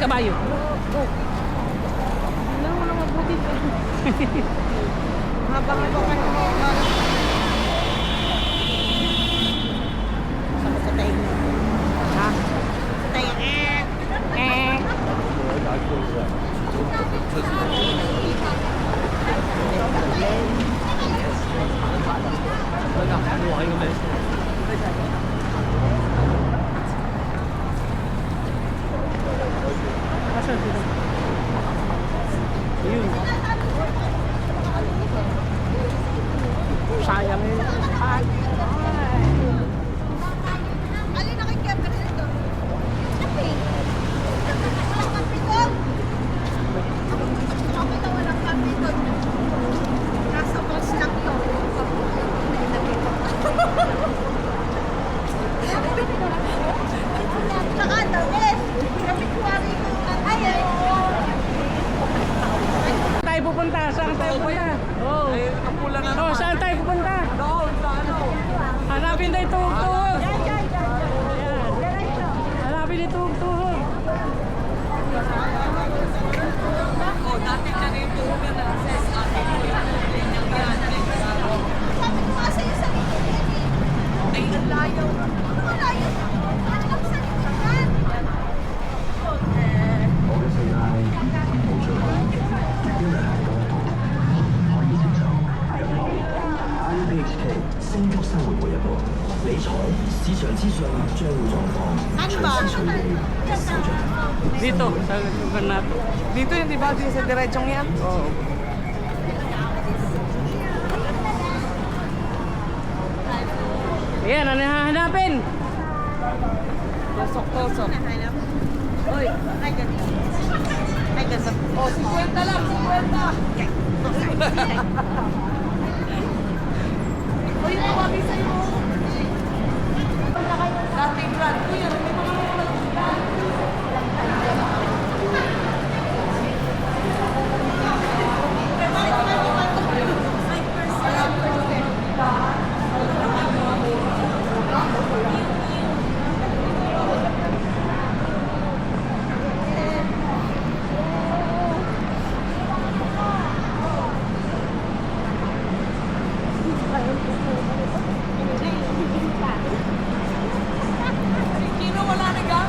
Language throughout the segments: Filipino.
kabayo. Wala mabuti pa. Habang ka mo. Sa tayo mo. Ha? Sa tayo. Asan sila? Ayun. Sayang yun. Alin na kay Kevin ito? Kape. Walang kape doon. Ako na walang kape doon. Nasa box lang to. Saka dawes. Kami kuwari ko. Tayo pupunta? Saan tayo pupunta? Oh. Oh, saan tayo pupunta? Hanapin tayo tuhog-tuhog. Ayan. Hanapin tayo tuhog-tuhog. Oh, dati ka na yung tuhog na nasa sa akin. Sabi ko nga sa'yo sa likod. Ay, ang layo. Ang layo. Ano lang sa likod yan? IPHK 升級生活每一步，理財市場資訊帳戶狀況， Ano ba? Dito, sa lugar natin. Dito yun, di ba? Dito sa diretsong yan? Oo. Ayan, ano hahanapin? Tosok-tosok. Uy, ay ganito. Ay ganito. Oh, 50 lang, 50. Uy, tawagi sa'yo. Dating brand ko yan. May mga Kino wala na ga?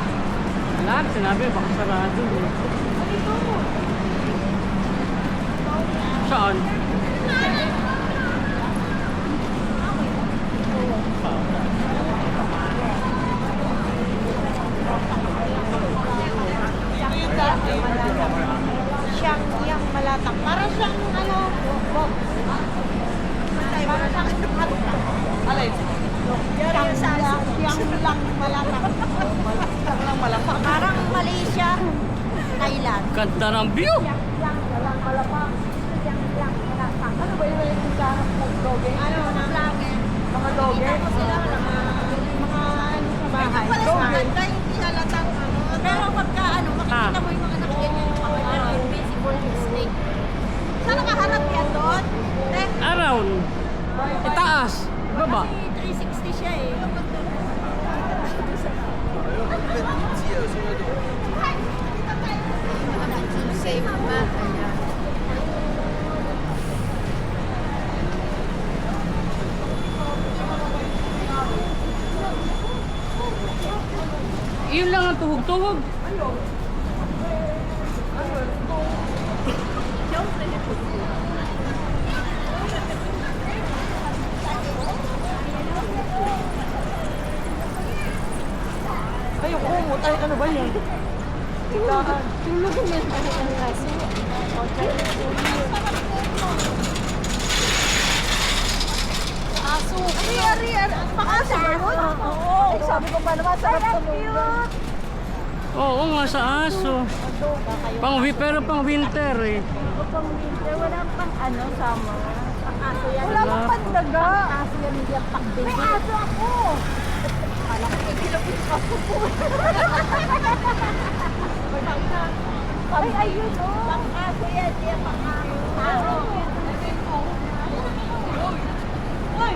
Lahat, sinabi, baka sarado. Eh. Saan? Siyang yang malatak. Para siyang ano, para siyang Alay. siyang lang malatak. Lang malapang. Parang Malaysia, Thailand. Ganda ng view! Yang lang malapak. Yang lang malatak. Ano ba yung tindahan ng doge? Ano na vlogger. Mga doge? Kita ko sila mga ano sa bahay. Ito pala sa kanta, hindi halatang ano. Pero pagka ano, makikita mo yung mga nakaganyan yung pangalan, invisible snake. Saan nakaharap yan doon? Around. Itaas. Baba. 360 siya eh. Safe ba? Yun lang ang tuhog-tuhog. Ay, yung kumot. Ay, ano ba yun? Tindahan. Tulog mo yan. Ano kasi? Aso. Ari. Pang-aso ba yun? Oo. Ay, sabi ko ba naman, sarap tulugan. Oo nga, sa aso. Pero pang winter eh. Wala pang ano, summer. Pang-aso yan. Wala pang pandaga. Pang-aso yan, hindi yan pang-baby. May aso ako. Kala ko may kilapit aso po. Ay, ayun o. Pang-aso yan, hindi yan pang-aso. Uy,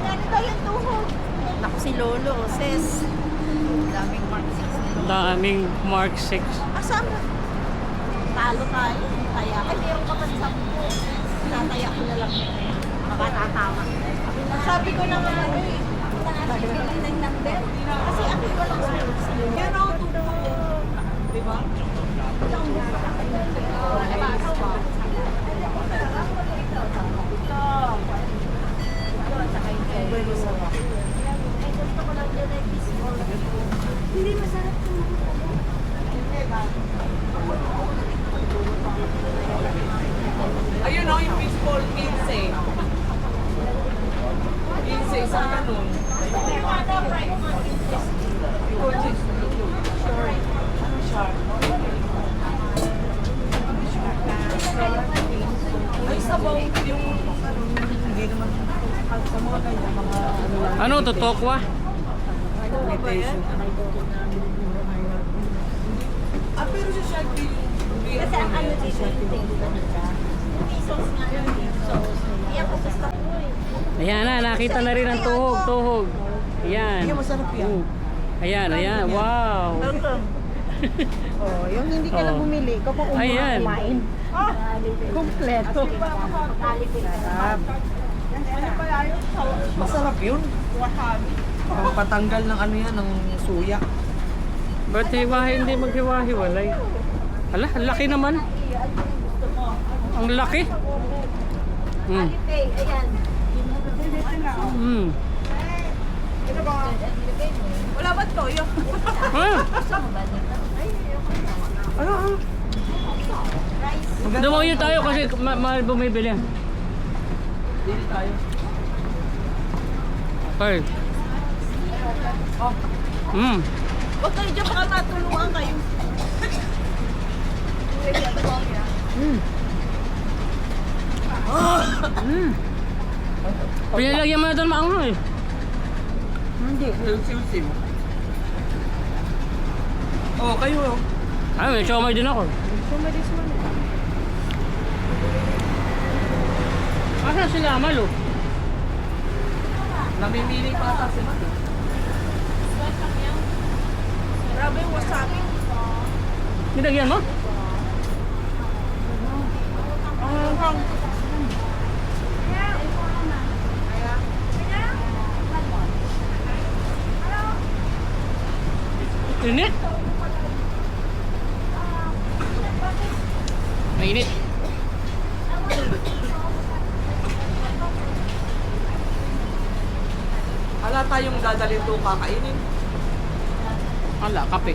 yan daw yung tuhog. Naku si Lolo, sis. Daming mark 6 ni Lolo. Daming Mark 6. Asam na. Talo tayo. Taya. Ay, meron ka pa sa buko. Tataya ko na lang. Makatatama. Sabi ko na nga eh. Nakasipin ng number. Kasi ako walang sports. Pero, di ba? Hindi masarap ito. Ayun o, yung baseball 15. 15, isang ganun. Ay, sabaw yung hindi naman sa mga ganyan, mga Ano to, tokwa? imitation. Pero si Shaggy yung Kasi ang ano dito yung pesos nga yun. Kaya ko gusto ko eh. Ayan na, nakita na rin ang tuhog, tuhog. Ayan. Hindi, masarap yan. Ayan, ayan. Wow. Oh, yung hindi ka na Oh. bumili, ikaw pa Ayan. kumain. Kompleto. Sarap. Masarap yun. Pampatanggal ng ano yan, ng suya. Ba't hindi maghiwa-hiwalay? Ala, ang laki naman. Ang laki. Mm. Alipay, ayan. Mm. Wala ba toyo? Ah, Ano? dumayo tayo kasi mahal bumibili. Dili tayo. Okay. Oh, Mm. huwag kayo dyan, baka matulungan kayo. Mm. Pinalagyan mo na ito ng maanghang eh. Hindi. Sim-sim. Oh, kayo. Ay, may siomay din ako. Asan sila Amal oh? Namimili pa ata si Mati. Grabe yung wasabi. Nilagyan mo? Init? Mainit. Hala tayong dadalhin to kakainin. Ala, kape.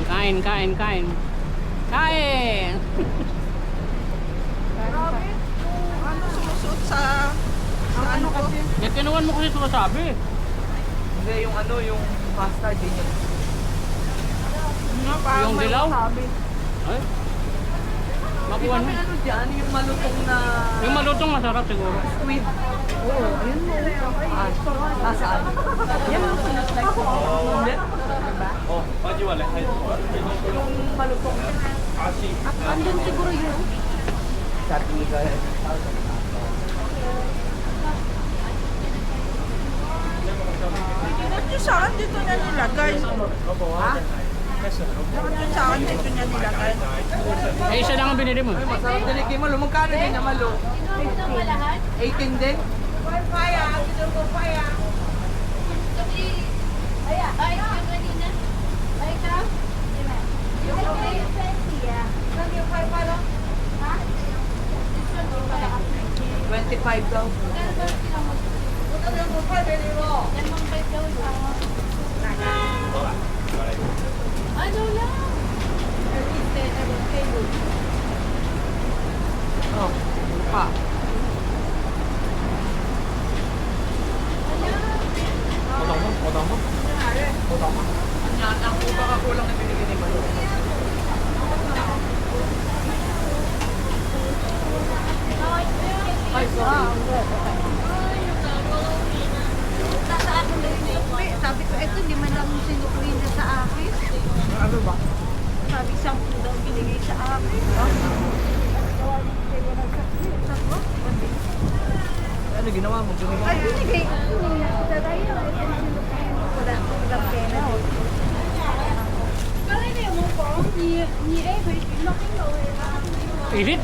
Kain, kain, kain. Kain! Grabe. Ano sumusuot sa ano kasi? Kinuwan mo kasi ito kasabi. Hindi, yung ano, yung pasta, din yun. Yung dilaw? Ay. Di Makuha ba mo. may ano dyan, yung malutong na Yung malutong masarap siguro. squid? Oo, ayun mo. Ah, nasaan? Yan ang sinaslice ko. Hindi? Yung malutong. Andun siguro yun. Pinat nyo saan dito na nilagay? Ha? Pinat nyo saan dito niya nilagay? Eh, isa lang ang binili mo. Ay, masarap din kay Malo. Magkano din na Malo? 18 din? Ay, yung kanina. Ay, ka? Yung fancy, ah. Yung pa pala. Ha? 25 daw. Ano lang? Oh, pa. Potong mo. Ang baka kulang na binigyan ni Malo. Ay, sorry. Sabi ko, eto, di man lang sinukli na sa akin. Ano ba? Sabi, 10 daw binigay sa akin. Ano ginawa mo? Binigyan Ay, binigay. Sa tayo, ito sinukli mo. Wala. Madam Kennedy. 咁你哋有冇講2A 佢轉落邊度去啦？ Init.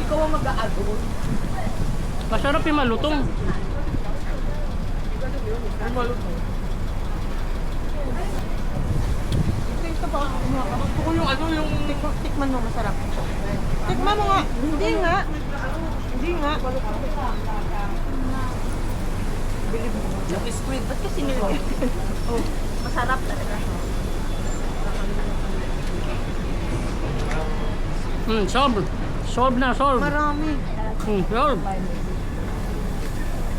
Ikaw ang mag-aagon. Masarap yung malutong. Gusto ko yung ano, yung tikman mo masarap. Tikman mo nga. Hindi nga. Hindi nga. Yung squid, ba't kasi nilagyan? Oh, masarap talaga. Solve. Solve na, solve. Marami. Solve.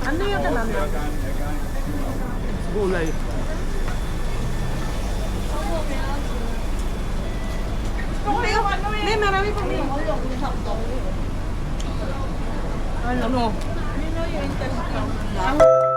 Ano yung tanong? Gulay. May marami pa rin. Ano? Ano yung intestine?